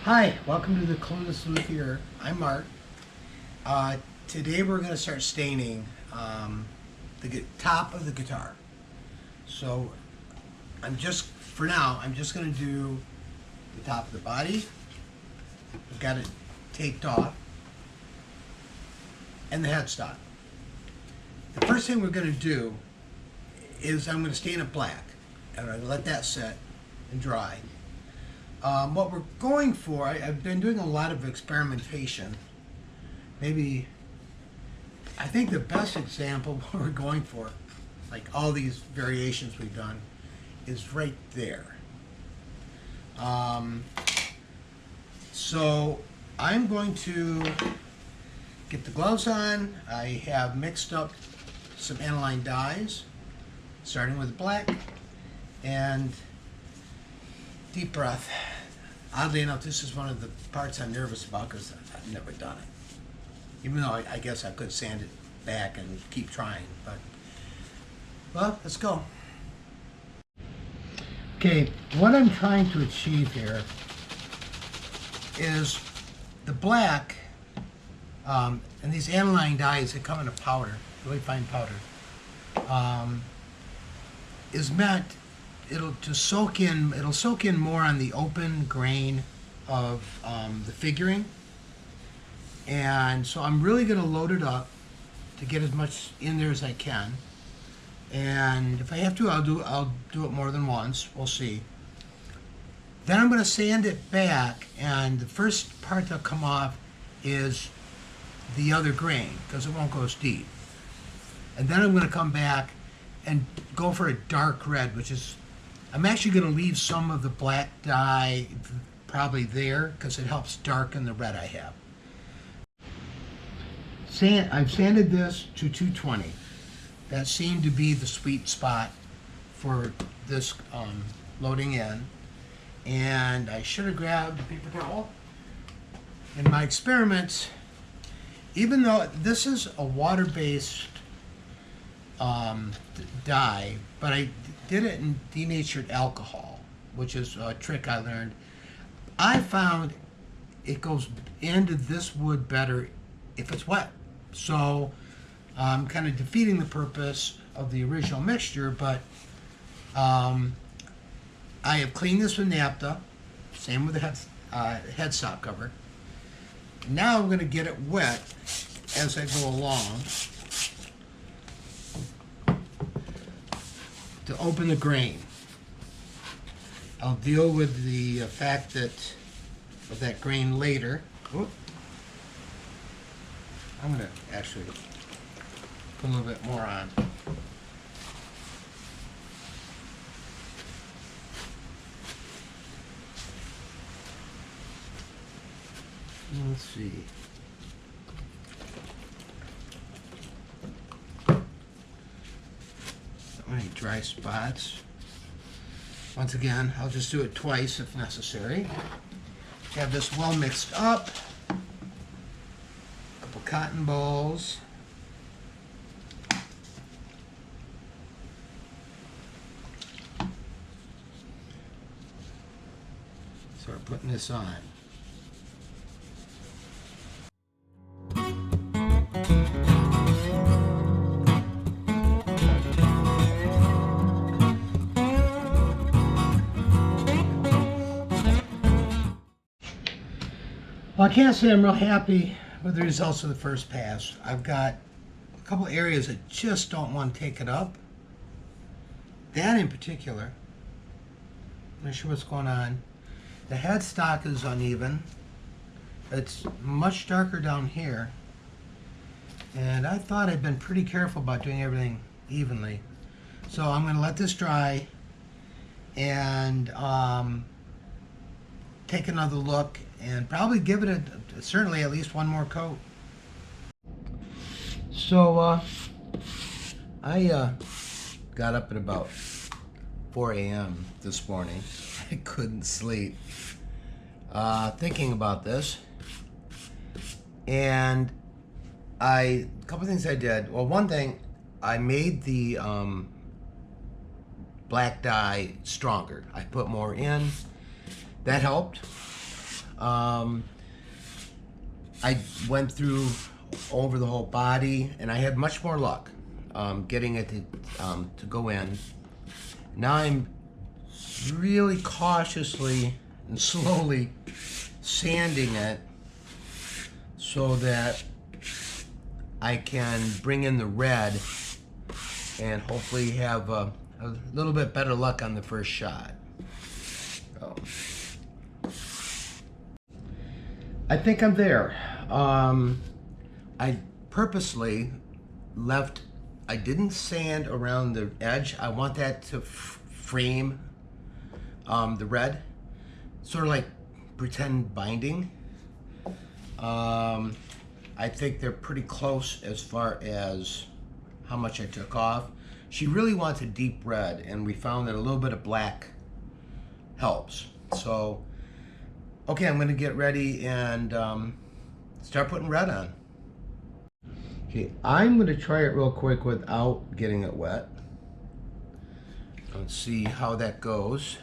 Hi, welcome to the Clueless Luthier. I'm Mark. Today we're going to start staining the top of the guitar. So for now, I'm just going to do the top of the body. I've got it taped off, and the headstock. The first thing we're going to do is I'm going to stain it black, and I'm going to let that set and dry. What we're going for, I've been doing a lot of experimentation. I think the best example of what we're going for, like all these variations we've done, is right there. So I'm going to get the gloves on. I have mixed up some aniline dyes, starting with black, and deep breath. Oddly enough, this is one of the parts I'm nervous about because I've never done it. Even though I guess I could sand it back and keep trying, but, well, let's go. Okay, what I'm trying to achieve here is the black, and these aniline dyes that come in a powder, really fine powder, is meant it'll soak in more on the open grain of the figuring, and so I'm really going to load it up to get as much in there as I can. And if I have to, I'll do it more than once. We'll see. Then I'm going to sand it back, and the first part that'll come off is the other grain because it won't go as deep. And then I'm going to come back and go for a dark red, which is, I'm actually going to leave some of the black dye probably there because it helps darken the red I have. I've sanded this to 220. That seemed to be the sweet spot for this loading in. And I should have grabbed a paper towel. In my experiments, even though this is a water-based dye, but I did it in denatured alcohol, which is a trick I learned. I found it goes into this wood better if it's wet. So I'm kind of defeating the purpose of the original mixture, but I have cleaned this with naphtha, same with the headstock cover. Now I'm going to get it wet as I go along to open the grain. I'll deal with the fact that with that grain later. Oop. I'm going to actually put a little bit more on. Let's see. Not many dry spots. Once again, I'll just do it twice if necessary. Have this well mixed up. Couple cotton balls. Start putting this on. Well, I can't say I'm real happy with the results of the first pass. I've got a couple areas that just don't want to take it up. That in particular, I'm not sure what's going on. The headstock is uneven. It's much darker down here. And I thought I'd been pretty careful about doing everything evenly. So I'm going to let this dry and take another look and probably give it certainly at least one more coat. So I got up at about 4 a.m. this morning. I couldn't sleep thinking about this. And a couple things I did. Well, one thing, I made the black dye stronger. I put more in. That helped. I went through over the whole body, and I had much more luck getting it to go in. Now I'm really cautiously and slowly sanding it so that I can bring in the red and hopefully have a little bit better luck on the first shot. So, I think I'm there. I purposely left, I didn't sand around the edge. I want that to frame the red, sort of like pretend binding. I think they're pretty close as far as how much I took off. She really wants a deep red, and we found that a little bit of black helps. So, okay, I'm gonna get ready and start putting red on. Okay, I'm gonna try it real quick without getting it wet. Let's see how that goes.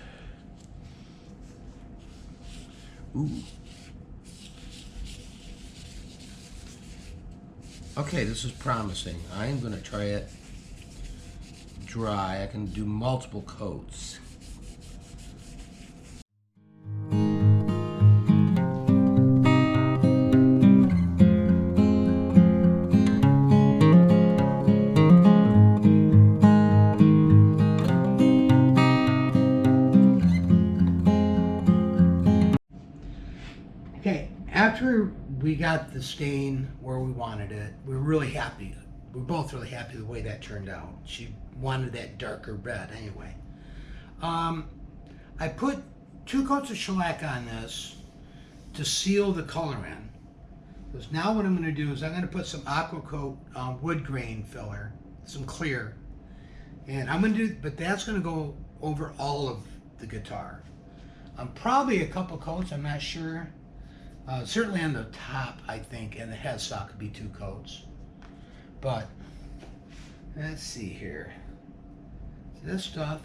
Ooh. Okay, this is promising. I'm gonna try it dry. I can do multiple coats. Okay, after we got the stain where we wanted it, we were really happy. We're both really happy the way that turned out. She wanted that darker red anyway. I put 2 coats of shellac on this to seal the color in. Because now what I'm going to do is I'm going to put some aqua coat wood grain filler, some clear, and I'm going to do, but that's going to go over all of the guitar. Probably a couple coats, I'm not sure. Certainly on the top, I think, and the headstock could be 2 coats. But let's see here. This stuff.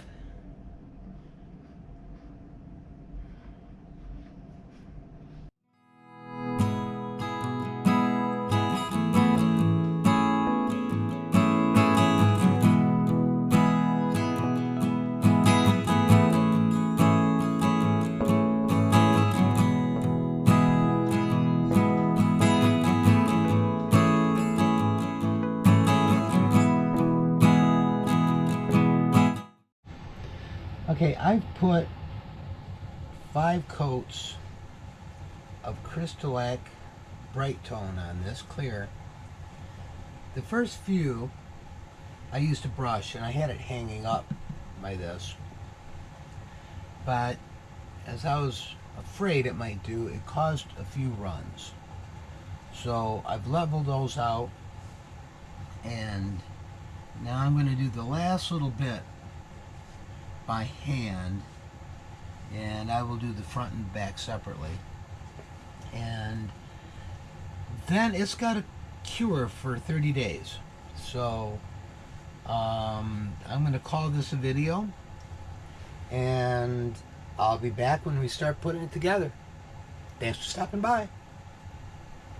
Okay, I've put 5 coats of Crystalac Bright Tone on this clear. The first few I used a brush and I had it hanging up by this, but as I was afraid it might do, it caused a few runs. So I've leveled those out, and now I'm going to do the last little bit by hand, and I will do the front and back separately, and then it's got to cure for 30 days. So I'm going to call this a video, and I'll be back when we start putting it together. Thanks for stopping by.